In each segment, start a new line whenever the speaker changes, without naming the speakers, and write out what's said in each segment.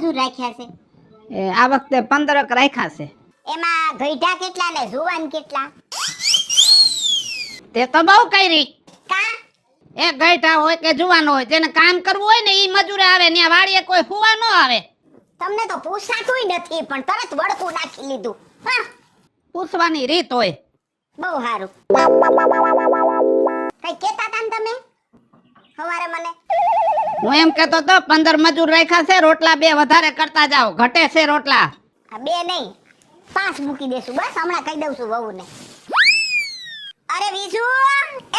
મજૂર રાખ્યા છે?
આ વખતે 15 રાખ્યા છે.
એમાં ગઈઢા કેટલા ને જુવાન કેટલા?
તે તો બહુ કરી.
કા
એ ગઈઠા હોય કે જુવાનો હોય, જેને કામ કરવું હોય ને ઈ મજૂરે આવે. ત્યાં વાડીએ કોઈ હુવા ન આવે.
તમને તો પૂછાતુંય નથી પણ તરત વળતું નાખી લીધું. હા,
પૂછવાની રીત હોય.
બહુ સારું. કઈ કહેતા હતા ને તમે સવારે મને?
હું એમ કહેતો તો 15 મજૂર રાખ્યા છે, રોટલા 2 વધારે કરતા જાઓ, ઘટે છે રોટલા.
આ 2 નહીં 5 મૂકી દેશું. બસ હમણાં કહી દઉં છું વહુને. અરે વિજુ,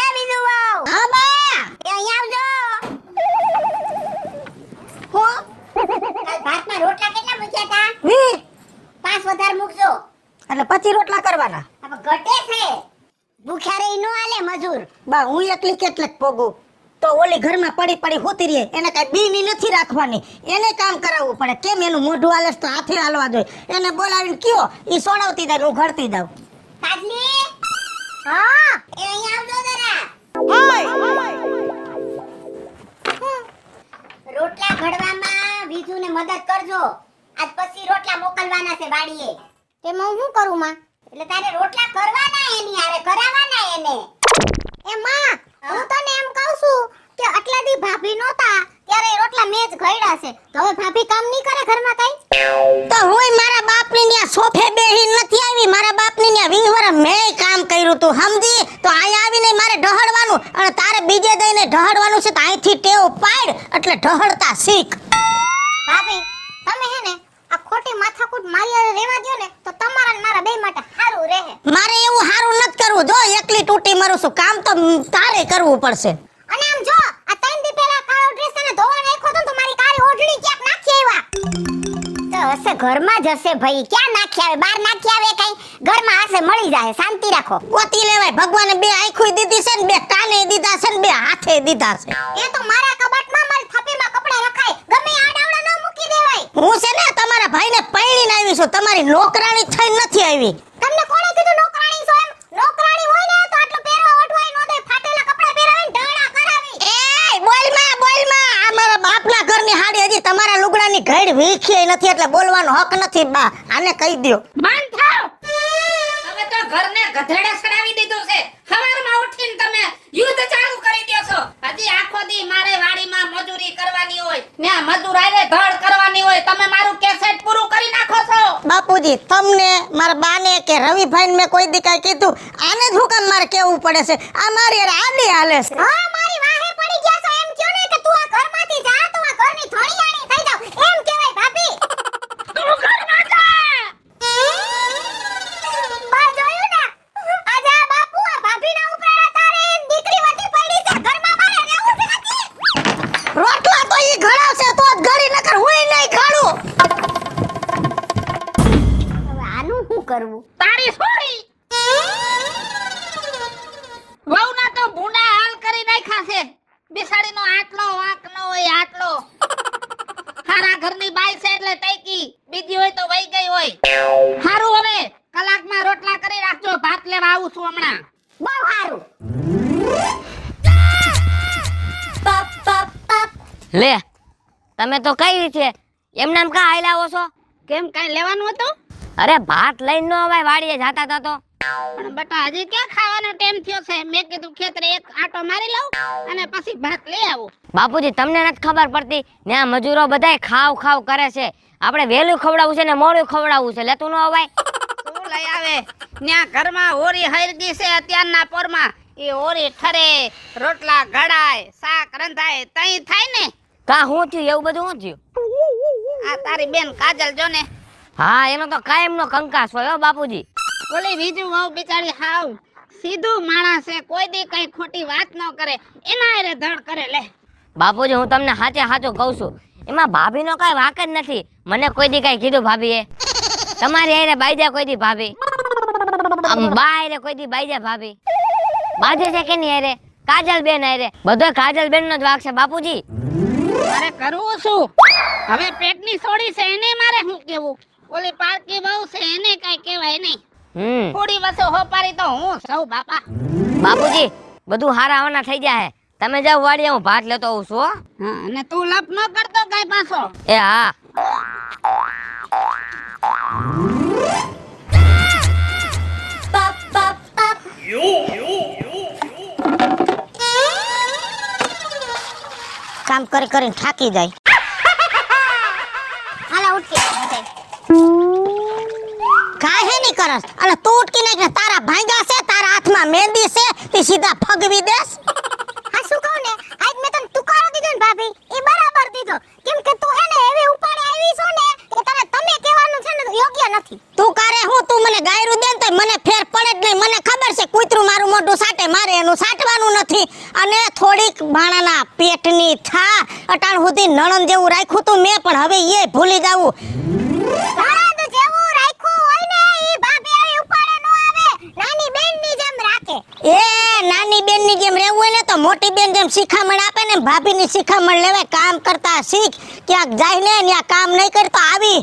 એ વિજુ વહુ. હા બા, એ અહીંયા આવજો. હો કાલ ભાતમાં રોટલા કેટલા મૂક્યા હતા? 5 વધારે મૂકજો.
એટલે 25 રોટલા કરવાના.
હવે ઘટે છે. ભૂખ્યા રહી નો આલે મજૂર.
બા હું એકલી કેટલેક પોગું તો ઓલી ઘરમાં પડી પડી હોતી રહે. એને કઈ બીની નથી રાખવાની, એને કામ કરાવવું પડે. કેમ એનું મોઢું હાલે તો હાથે હાલવા જોઈએ. એને બોલાવીને કયો ઈ સોડાવતી જાય, હું ઘડતી દઉં.
કાજલી, હા એ અહીંયા આવજો જરા. રોટલા ઘડવામાં વિજુને મદદ કરજો. આજ પછી રોટલા મોકલવાના છે વાડીએ. તેમાં હું શું કરું માં? એટલે તારે રોટલા કરવાના એની હારે, કરાવવાના એને. એ માં, હું તને એમ કહું છું કે આટલા દી ભાભી નહોતા ત્યારે એ રોટલા મેં જ ઘડ્યા છે. તો હવે ભાભી કામ નહીં કરે ઘરમાં કઈ?
તો હુંય મારા બાપની ન્યા સોફે બેહીન નથી આવી. મારા બાપની ન્યા 20 વર્ષ મેં કામ કર્યું તું, સમજી? તો અહીંયા આવીને મારે ઢહડવાનું અને તારે બીજે દઈને ઢહડવાનું છે. તો અહીંથી ટેવ પાડ એટલે ઢહડતા શીખ.
ભાભી તમે હે ને આ ખોટી માથાકૂટ મારી રેવા દયો ને તો તમારા ને મારા બે માટે સારું રહે.
મારે એવું હારું નથી કરવું. જો એકલી તૂટી મરું છું, કામ તો તારે કરવું પડશે.
અને આમ જો આ 3 દી પહેલા કાળો ડ્રેસ તને ધોવા નાખ્યો તો મારી કાળી ઓઢણી ક્યાંક નાખી આવ્યા. તો હશે ઘરમાં જ હશે ભાઈ. ક્યાં નાખી આવે? બહાર નાખી આવે કઈ? ઘરમાં હશે, મળી જાય. શાંતિ રાખો.
ગોતી લેવાય. ભગવાને 2 આંખોય દીધી છે ને 2 કાને દીધા છે ને 2 હાથે દીધા છે.
એ તો મારા કબાટમાં મારી થપ્પીમાં કપડા રખાય. ગમે આડાવડા ન મૂકી દેવાય.
હું છે ને તમારા ભાઈને પૈણીને આવી છું, તમારી નોકરાણી થઈને નથી આવી.
તમને કોણે કીધું નોકરાણી છો એમ? નોકરાણી હોય ને તો આટલું પહેરવા ઓઢવાય ન દે. ફાટેલા કપડા પહેરાવીને ઢળા કરાવી.
એ બોલ માં આ મારા બાપના ઘરની હાડી હજી તમારા લુગડાની ઘડ વીખી નથી એટલે બોલવાનો હક નથી. બા આને કહી દ્યો.
બંધ થાવ. તમે તો ઘરને ગધેડે સડાવી દીધું છે. સવારમાં ઉઠીને તમે યુદ્ધ ચાલુ કરી દો છો. હજી આખો દી મારે વાડીમાં મજૂરી કરવાની હોય, ન્યા મજૂર આરે ધડ કરવાની હોય. તમે મારું કેસેટ પૂરું કરી નાખો છો.
બાપુજી તમને મારા બાને કે રવિભાઈને મેં કોઈ દી કાંઈ કીધું? આને જ હું કામ મારે કેવું પડે છે? આ મારી હારે આડી હાલે છે.
હા મારી વાહે પડી ગયા છો એમ કયો ને કે તું આ ઘરમાંથી જા, તું આ ઘરની થોડીયાણી થઈ જાવ એમ કહેવાય ભાભી.
તું ઘરમાં જા.
બા જોયું ને? આજે આ બાપુ આ ભાભીના ઉપરાળા તારે દીકરી વટી પડી છે. ઘરમાં મારે રહેવું જ નથી.
રોટલા તો ઈ ઘડાવશે તો જ ઘડી નકર હુંય નહીં ઘડું.
હવે આનું શું કરવું?
તારી છોડી વહુના તો ભૂંડા હાલ કરી નાખ્યા છે. બિસાડીનો આટલો વાંક ન હોય આટલો. હારા ઘરની બાઈ છે એટલે તૈકી, બીજી હોય તો વઈ ગઈ હોય. હારું હવે કલાકમાં રોટલા કરી રાખજો. ભાત લેવા આવું છું હમણાં.
બહુ સારું.
લે તમે તો કઈ છે એમ નામ કા આયલા આવો છો?
કેમ કાઈ લેવાનું હતું?
અરે ભાત લઈને નો અવાય વાડીએ જાતા તા તો.
પણ બટા હજી ક્યાં ખાવાનો ટાઈમ થયો છે? મેં કીધું ખેતરે એક આટો મારી લઉં અને પછી ભાત લઈ આવું.
બાપુજી તમને નથી ખબર પડતી ને આ મજૂરો બધાય ખાવ ખાવ કરે છે. આપણે વેલું ખવડાવવું છે ને મોડું ખવડાવવું છે. લેતું નો અવાય.
શું લઈ આવે? ન્યા ઘરમાં હોરી હરગી છે અત્યારના પોરમાં. એ હોરી ઠરે, રોટલા ઘડાય, શાક રંધાય, તઈ થાય ને.
કા હું થયું એવું બધું હું થયું?
આ તારી બેન કાજલ જો ને.
હા એનો તો કાયમનો કંકાસ હોય હો બાપુજી.
ઓલી બીજું વહુ બિચારી હાવ સીધું માણસ છે. કોઈ દી કઈ ખોટી વાત ન કરે. એના હારે ધડ કરે. લે
બાપુજી હું તમને સાચે સાચું કહું છું, એમાં ભાભીનો કાંઈ વાક જ નથી. મને કોઈ દી કાંઈ કીધું ભાભીએ? તમારી હારે બાઈજા કોઈ દી ભાભી? બા હારે કોઈ દી બાઈજા ભાભી? બાજે છે કે નહીં હારે? કાજલ બેન હારે બધો કાજલ બેન નો જ વાક છે બાપુજી.
મારે કરવું શું? હવે પેટની સોડી છે એને મારે શું કેવું? ઓલી પારકી બહુ છે એને કઈ કહેવાય નહીં. થોડી વસે હોપારી તો હું સૌ બાપા.
બાપુજી બધું હારા હવાના થઈ જાય. તમે જાઓ વાડીએ, હું ભાત લેતો આવું છું હો.
હા, અને તું લપ ન કરતો કઈ પાછો.
એ હા.
કામ કરી કરીને થાકી જાય.
હાલા ઉઠી બધે.
કાહે નહીં કરસ? અને તું ઉટકી નાખ ને તારા ભાંગા છે, તારા હાથમાં મહેંદી છે, તે સીધા ફગવી દેસ.
હા શું કહું ને, આજ મેં તને તુકારો દીધો ને ભાભી, એ બરાબર દીધો. કેમ કે તું હે ને એવી ઉપાડે આવી છો ને કે તને તમે કહેવાનું છે ને તો યોગ્ય નથી.
તું કરે હું? તું મને ગાયરું દે ને તોય મને ફેર પડે જ નહીં. મને ખબર છે કૂતરું મારું મોઢું સાટે, મારે એનું સાટવાનું નથી. અને થોડીક ભાણાના પેટની થા. અટાણ સુધી નણંદ જેવું રાખ્યું તું મેં, પણ હવે એ ભૂલી જાવું.
નણંદ જેવું રાખ્યું હોય ને ઈ ભાભી આવી ઉપાડે નો આવે, નાની બેનની જેમ રાખે.
એ નાની બેનની જેમ રહેવું હોય ને તો મોટી બેન જેમ શિખામણ આપે ને, ભાભીની શિખામણ લેવાય. કામ કરતા શીખ. ક્યાંક જાય ને ત્યાં કામ નહીં કરતો આવી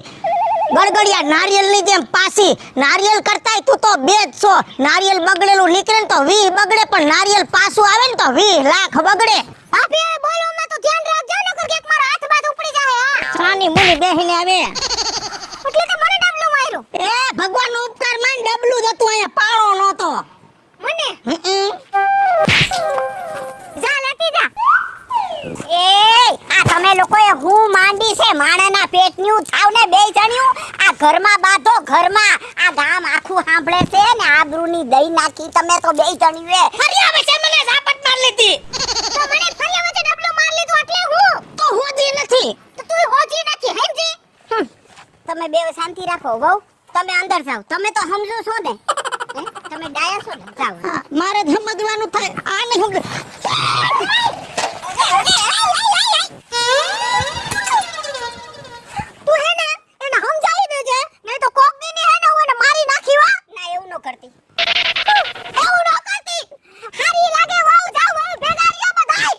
ગડગડિયા નારિયેલની જેમ પાસી. નારિયેલ કરતાય તું તો બે જ છો. નારિયેલ બગડેલું નીકળે ને તો 20 બગડે, પણ નારિયેલ પાછું આવે ને તો 20 લાખ બગડે.
ભાભી હવે બોલવામાં તો ધ્યાન રાખજો ને કે ક્યાંક મારો હાથ બાદ ઉપડી જાય. હા
સાની મુની બેહીને આવે.
એટલે તે મને ડબલું માર્યું.
એ ભગવાનનો ઉપકાર માન, ડબલું જ હતું, અહીંયા પાળો નહોતો.
મને
હમ.
જા લેતી જા. એ આ તમે લોકોએ હું માંડી છે માણાના પેટનું થાવ ને બે જણ્યું. આ ઘરમાં બાંધો, ઘરમાં આ ગામ આખું સાંભળે છે ને આબરૂની દઈ નાખી તમે તો બે જણ્યુએ.
ફરી આવે છે મને ઝાપટ માર લીધી.
તો મને ફરિયા વચ્ચે ડબલું માર લીધું એટલે હું
તો હોજી નથી.
તો તું હોજી નથી સમજી. તમે બે શાંતિ રાખો વહુ, તમે અંદર જાઓ. તમે તો સમજો છો ને, હે? તમે ડાયા છો ને, જાઓ.
હા, મારે જ સમજવાનું થાય. આ નહીં સમજ.
તું હે ને એને સમજાવી દેજે, નહીં તો કોક દી ને હે ને હું એને મારી નાખી વા. ના એવું ન કરતી, એવું ન કરતી. હારી લાગે વહુ, જાઓ વહુ ભેગા રહ્યો બધાય.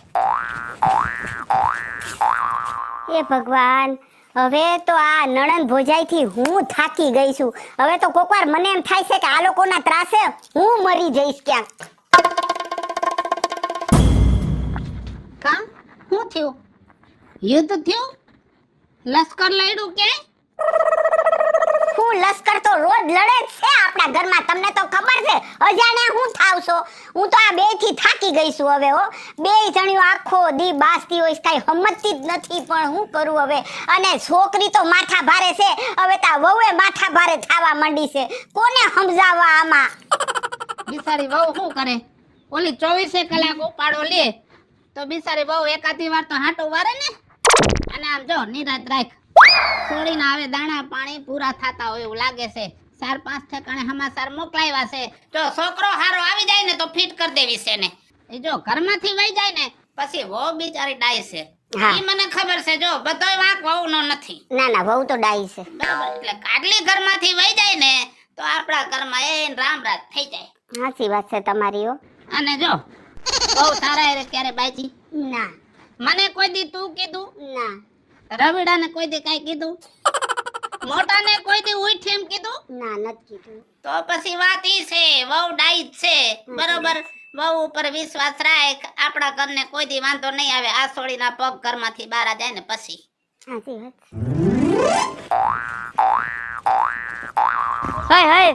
એ ભગવાન, હવે તો આ નણંદ ભોજાઈથી હું થાકી ગઈ છું. હવે તો કોકવાર મને એમ થાય છે કે આ લોકોના ત્રાસે હું મરી જઈશ ક્યાંક.
કામ શું થયું? યુદ્ધ થયું? લશ્કર લડ્યું કે?
હું લશ્કર તો રોજ લડે જ છે આપણા ઘરમાં, તમને તો ખબર છે. અજાણે હું થાવ છો. હું તો આ બે થી થાકી ગઈ છું હવે હો. બે જણીઓ આખો દી બાસતી હોય, કઈ સમજતી જ નથી, પણ હું કરું હવે. અને છોકરી તો માથા ભારે છે, હવે તા વહુએ માથા ભારે થાવા માંડી છે. કોને સમજાવવા આમાં?
બિચારી વહુ શું કરે? ઓલી 24 કલાક ઉપાડો લે તો બિચારી વહુ એકાદી વાર તો હાટો વારે ને. અને આમ જો નિરાત રાખ, છોડીને આવે દાણા પાણી પૂરા થતા હોય એવું લાગે છે. 4-5 ઠેકાણે સમાચાર મોકલાવ્યા છે. જો છોકરો હારો આવી જાય ને તો ફિટ કરી દેવી છે ને. એ જો ઘરમાંથી વહી જાય ને પછી વહુ બિચારી ડાય છે.
હા.
ઈ મને ખબર છે. જો બધોય વાંક વહુનો નથી.
ના ના, વહુ તો ડાઈ છે.
બરાબર. એટલે કાડલી ઘરમાંથી વહી જાય ને તો આપણા ઘરમાં એ રામ રાજ થઈ જાય.
સાચી વાત છે તમારી હો.
અને જો બહુ સારા એ ક્યારે બાજી
ના
મને કોઈ દી તું કીધું?
ના
રવિડાને કોઈ દી કાઈ કીધું? મોટાને કોઈ દી ઉઠ એમ કીધું?
ના, નથી કીધું.
તો પછી વાત ઈ છે, વહુ ડાઈ જ છે. બરોબર. વહુ ઉપર વિશ્વાસ રાખ, આપણા ઘરને કોઈ દી વાંધો નહીં આવે. આ સોળીના પગ ઘરમાંથી બહાર જાય ને પછી.
સાચી વાત.
હે હે,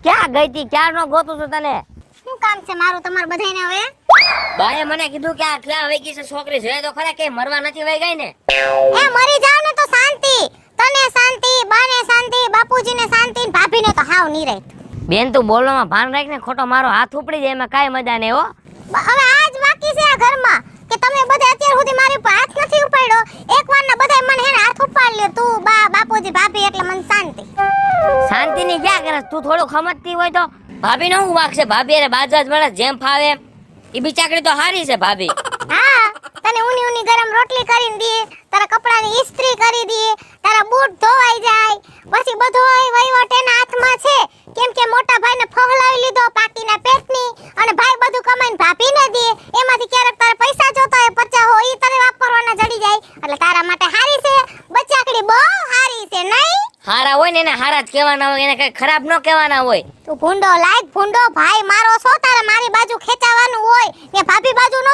ક્યાં ગઈ તી? ક્યારનો ગોતું છું તને.
શું કામ છે મારું તમારે બધાયને હવે?
બાએ મને કીધું કે આ ક્યાં વહી ગઈ છે છોકરી, જોયે તો ખરા કે મરવા નથી વહી ગઈ ને.
એ મરી જાવ ને તો શાંતિ. તને શાંતિ, બાને શાંતિ, બાપુજીને શાંતિ, ને ભાભીને તો હાવ નિરાંત.
બેન તું બોલવામાં ભાન રાખ ને, ખોટો મારો હાથ ઉપડી જાય એમાં કાંઈ મજા નહીં હો.
હવે આજ બાકી છે આ ઘરમાં કે તમે બધા અત્યાર સુધી મારી ઉપર હાથ નથી ઉપાડ્યો. એકવારના બધાય મને હેને હાથ ઉપાડી લ્યો. તું બા, બાપુજી, ભાભી, એટલે મને શાંતિ.
શાંતિની ક્યાં કરે? તું થોડું સમજતી હોય તો. ભાભી નો હું વાક છે? ભાભી અરે બાજવા જ મળે જેમ ફાવે એમ. ઈ બિચારી તો હારી છે ભાભી.
હા, તને ઊની ઊની ગરમ રોટલી કરીને દે, તારા કપડાની ઇસ્ત્રી કરી દે, તારા બૂટ ધોવાઈ જાય, પછી બધોય વહીવટ એના હાથમાં છે. કેમ કે મોટા ભાઈને ફહલાવી લીધો પાકીના પેટની, અને ભાઈ બધું કમાઈને ભાભીને દે. એમાંથી ક્યારેક તારે પૈસા જોતા હોય 50 હોય, ઈ તારે વાપરવાના જડી જાય. એટલે તારા માટે હારી છે. બચ્ચાકડી બહુ હારી છે નહીં?
હારા હોય ને એને હારા જ કહેવાના હોય, એને કઈ ખરાબ ન કહેવાના હોય.
તું ભૂંડો લાયક ભૂંડો ભાઈ મારો છો. તારે મારી બાજુ ખેંચાવાનું હોય ને ભાભી બાજુ ન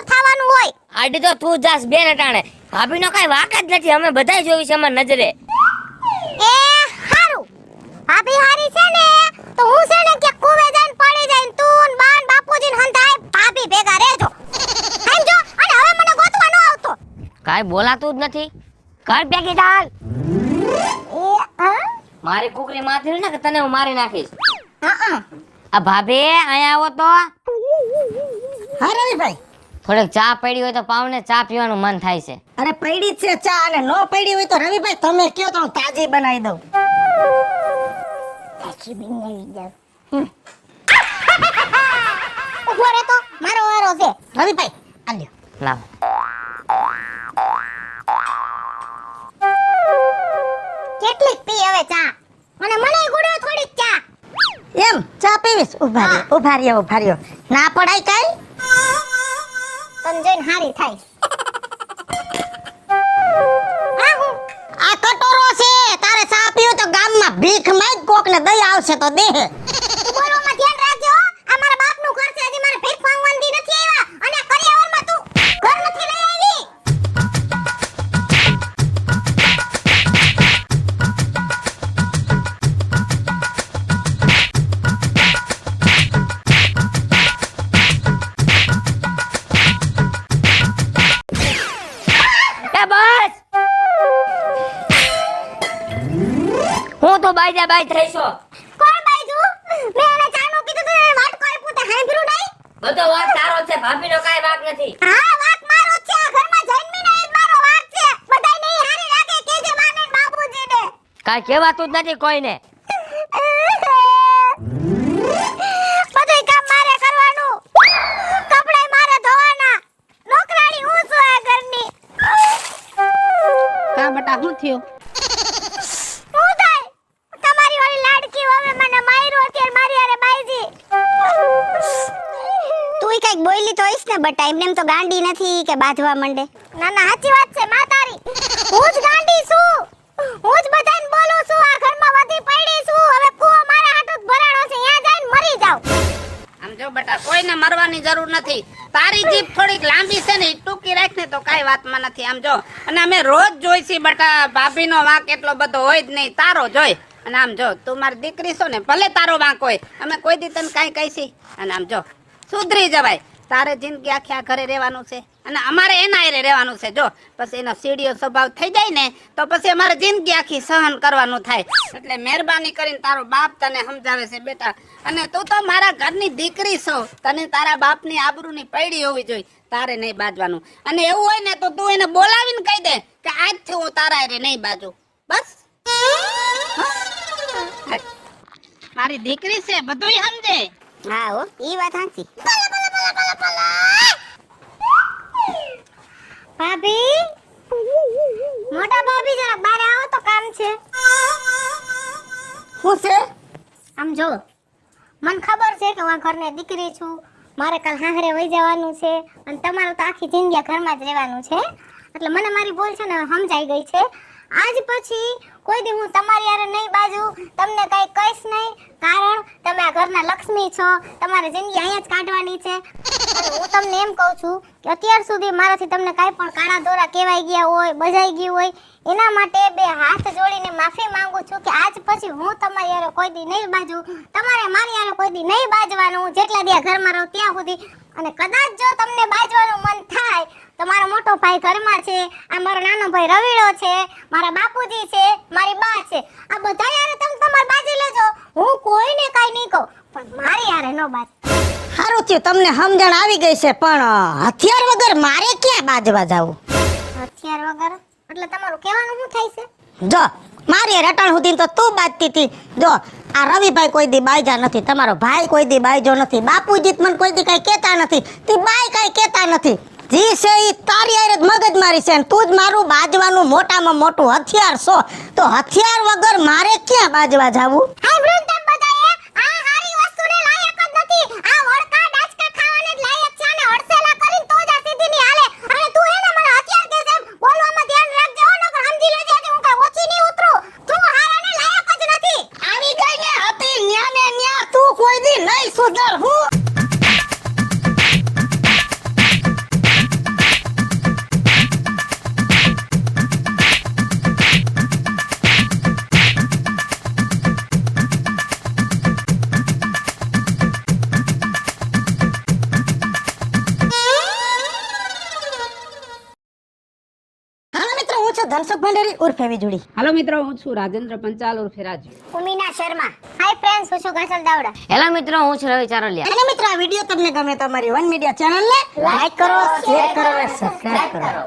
ગાડી તો તું જાસ બેન અટાણે. ભાભીનો કઈ વાક જ નથી. અમે બધાય જોયું છે અમાર નજરે.
એ હારું ભાભી હારી છે ને તો હું છે ને કે કુવે જઈને પડી જઈને તું ને બાન બાપુજી ને હંધાય ભાભી ભેગા રહેજો સમજો. અને હવે મને ગોતવા ન આવતો.
કાઈ બોલાતું જ નથી. કર પેકી ડાલ.
એ હા
મારી કુકરી માથે ને કે તને હું મારી નાખીશ.
હા
આ ભાભી અહીંયા આવો તો.
હા રવિભાઈ,
થોડીક ચા પડી હોય તો પાવને ચા પીવાનું મન થાય છે.
અરે પડી જ છે ચા, અને નો પડી હોય તો રવિભાઈ તમે કયો તો હું તાજી બનાવી દઉં.
સાચી બનાવી દઉં. ઉભો રહે તો મારો વારો છે.
રવિભાઈ આ લ્યો.
લાવ.
કેટલીક પી હવે ચા અને મને ગુડો થોડીક ચા.
એમ ચા પીવીશ? ઉભા રહ્યો. ના પડાય કાઈ?
તને જોઈને હારી થાય.
આ કટોરો છે, તારે ચા પીવો તો ગામમાં ભીખ માંગ, કોકને દઈ આવશે તો દે.
તું બોલવામાં ધ્યાન રાખજો હો. આ મારા બાપનું ઘર છે, હજી મારે ભીખ માંગવાની દી નથી આવ્યા અને કરિયાવરમાં તું ઘર નથી લઈ આવી.
એ બસ. હું તો બાઈજા બાઈ થઈશો.
કોણ બાઈજુ? મેં એને ચાનું કીધું તો એને વાટ કોઈ પૂતે સાંભળ્યું નહીં.
બધો વાત તારો છે. ભાભીનો કાઈ વાક નથી.
હા વાત મારો જ છે. આ ઘરમાં જન્મીને એ જ મારો વાક છે. બધાય નહીં હારી લાગે કે જે માને ને બાપુજીને.
કાઈ કહેવાતું જ નથી કોઈને.
બધુંય કામ મારે કરવાનું. કપડાય મારે ધોવાના. નોકરાણી હું છું આ ઘરની.
કા બટા શું થયું?
હું થાય? તમારી વાળી લાડકી હવે મને માર્યો અત્યારે મારી હારે બાઈજી. તુંય કઈક બોલી તો હઈશ ને બટા. એમને તો ગાંડી નથી કે બાંધવા માંડે. ના ના સાચી વાત છે માં તારી. હું જ ગાંડી છું. હું જ બધાને બોલું છું. આ ઘરમાં વધી પડી છું. હવે કૂવો મારા હાટું જ ભરાણો છે. ત્યાં જઈને મરી જાવ.
આમ જો બેટા, કોઈને મરવાની જરૂર નથી. તારી જીભ થોડીક લાંબી છે ને, ઈ ટૂંકી રાખ ને તો કાઈ વાતમાં નથી. આમ જો, અને અમે રોજ જોઈ છી બેટા, ભાભીનો વાંક એટલો બધો હોય જ નહીં, તારો જોઈ. અને આમ જો, તું મારી દીકરી છો ને, ભલે તારો વાંક હોય, અમે કોઈ દી તને કાઈ કહીશી. અને આમ જો, સુધરી જવાય. તારે જિંદગી આખી આ ઘરે રહેવાનું છે અને અમારે એના હારે રહેવાનું છે. જો પછી એનો સીડીઓ સ્વભાવ થઈ જાય ને તો પછી અમારે જિંદગી આખી સહન કરવાનું થાય. એટલે મહેરબાની કરીને તારો બાપ તને સમજાવે છે બેટા. અને તું તો મારા ઘરની દીકરી છો, તને તારા બાપની આબરૂની પૈડી હોવી જોઈએ. તારે નહીં બાજવાનું. અને એવું હોય ને તો તું એને બોલાવીને કહી દે કે આજથી હું તારા હારે નહીં બાજુ. બસ મારી દીકરી છે, બધુંય સમજે.
હા હો, ઈ વાત સાચી. ભાભી, મોટા ભાભી જરા બહાર આવો તો કામ છે.
શું છે?
આમ જો, મને ખબર છે કે હું આ ઘરની દીકરી છું. મારે કાલ હાહરે વઈ જવાનું છે અને તમારું તો આખી જિંદગી ઘરમાં જ રહેવાનું છે. એટલે મને મારી ભૂલ છે ને સમજાઈ ગઈ છે. આજ પછી કોઈ દી હું તમારી હારે નહીં બાજુ, તમને કઈ કહીશ નહીં. કારણ તમે આ ઘરના લક્ષ્મી છો. તમારે જિંદગી અહીંયા જ કાઢવાની છે. અને હું તમને એમ કહું છું કે અત્યાર સુધી મારાથી તમને કાંઈ પણ કાળા દોરા કહેવાઈ ગયા હોય, બજાઈ ગયું હોય, એના માટે બે હાથ જોડીને માફી માંગુ છું કે આજ પછી હું તમારી હારે કોઈ દી નહીં બાજુ. તમારે મારી હારે કોઈ દી નહીં બાજવાનું. જેટલા દી આ ઘરમાં રહું ત્યાં સુધી. અને કદાચ જો તમને બાજવાનું મન થાય તો મારો મોટો ભાઈ ઘરમાં છે, આ મારો નાનો ભાઈ રવિડો છે, મારા બાપુજી છે, મારી બા છે. આ બધા હારે તમે તમારી બાજી લેજો. હું કોઈને કાઈ નહીં કહું, પણ મારી હારે નો બાજ.
સારું થયું તમને સમજણ આવી ગઈ છે, પણ હથિયાર વગર મારે ક્યાં બાજવા જાવું?
હથિયાર વગર એટલે તમારું કહેવાનું શું થાય છે?
જો મારી રટણ સુધી તો તું બાજતી હતી. જો આ રવિભાઈ કોઈ દી બાઈજા નથી, તમારો ભાઈ કોઈ દી બાઈજો નથી, બાપુજી મને કોઈ દી કઈ કહેતા નથી, તી બાઈ કઈ કહેતા નથી. જી છે ઈ તારી હારે જ મગજ મારી છે. તું જ મારું બાજવાનું મોટામાં મોટું હથિયાર છો. તો હથિયાર વગર મારે ક્યાં બાજવા જાવું?
આ વૃંદમ બધાએ આ હારી વસ્તુને લાયક જ નથી. આ વડકા ડાચકા ખાવાને જ લાયક છે. અને હડસેલા કરીને તો જ આ સીધીની હાલે. અને તું એને મને હથિયાર કહે છે. બોલવામાં ધ્યાન રાખજો નકર સમજી લેજે કે હું કઈ ઓછી નહીં ઉતરું. તું હારાને લાયક જ નથી.
આવી ગઈ ને હતી ન્યા ને ન્યા. તું કોઈ દી નહીં સુધર. હું ધનસુખ ભંડેરી ઉર્ફે વીજળી.
હાલો મિત્રો, હું છું રાજેન્દ્ર પંચાલ ઉર્ફે રાજુ.
ઉમીના શર્મા. હાય ફ્રેન્ડ્સ, હું છું ઘસલ દાવડા.
હેલો મિત્રો, હું છું રવિ ચારોલિયા.
અને મિત્રો આ વિડીયો તમને ગમે તો અમારી વન મીડિયા ચેનલને લાઈક કરો, શેર કરો અને સબસ્ક્રાઇબ કરો.